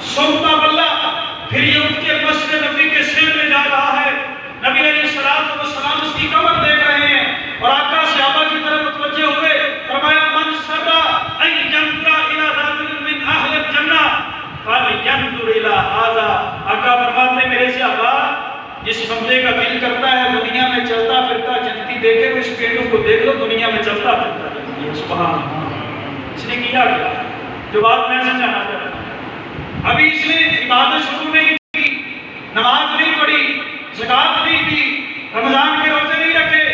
سنتا بلّہ پھر یہ اٹھ کے مسجد نبی کے شہر میں جا رہا ہے. نبی علیہ السلام اس کی قبر دیکھ رہے ہیں اور آقا صحابہ کی طرف متوجہ ہوئے. فرمایا من سرّا ان ينظر الى رجل من اہل الجنہ فلینظر الى ھذا. آقا فرماتے میرے صحابہ جس بندے کا دل کرتا ہے دنیا میں چلتا پھرتا جنتی دیکھے وہ اس پینڈو کو دیکھ لو دنیا میں چلتا پھرتا ہے. سبحان اللہ. اس نے کیا کیا جو بات میں سمجھانا چاہتا ہوں. ابھی اس نے عبادت شروع نہیں کی, نماز نہیں پڑھی, زکات نہیں دی, رمضان کے روزے نہیں رکھے,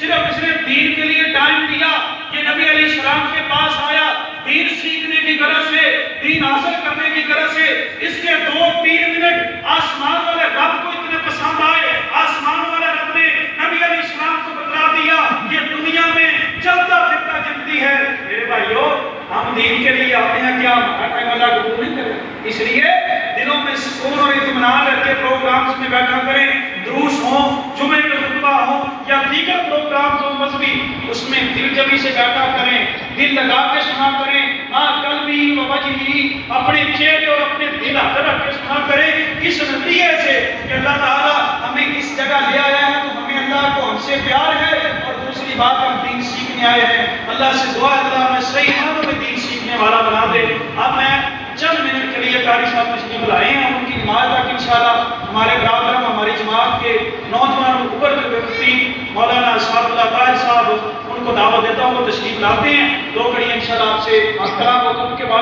صرف اس نے دین کے لیے ٹائم دیا. یہ نبی علیہ السلام کے پاس آیا دین سیکھنے کی غرض سے, دین حاصل کرنے کی غرض سے. اس کے 2-3 منٹ آسمان والے رب کو اتنے پسند آئے, آسمان والے رب نے نبی علیہ السلام کو بتلا دیا یہ دنیا میں چلتا پھرتا جنتی ہے. میرے بھائیو ہم دین کے لیے آتے ہیں کیا ہمارا ٹائم اللہ قبول نہیں کرے؟ اس لیے دلوں میں سکون اور اطمینان رکھ کے پروگرامز میں بیٹھا کریں, دروس ہوں, جمعے کے خطبہ ہوں یا دیگر پروگرامز ہوں مذہبی, اس میں دل جمی سے بیٹھا کریں, دل لگا کے سنا کریں. قلبی و وجہی اپنے چہرے اور اپنے دل حاضر رکھ کے سنا کریں اس نتیجے سے کہ اللہ تعالیٰ ہمیں اس جگہ لے آیا ہے تو ہمیں اللہ کو ہم سے پیار ہے, اور دوسری بات ہم دین سیکھنے آئے ہیں. اللہ سے دعا ہے اللہ ہمیں صحیح معنوں میں دین سیکھنے والا بنا دے. اب میں چند منٹ کے لیے قاری صاحب تشریف لائے ہیں, ان کی نماز تک انشاءاللہ ہمارے برادران ہماری جماعت کے نوجوان اوپر کے وقتی مولانا صاحب اللہ قائد صاحب ان کو دعوت دیتا ہوں, وہ تشریف لاتے ہیں. 2 گھڑی انشاءاللہ آپ سے کلام ہوتا ان کے بعد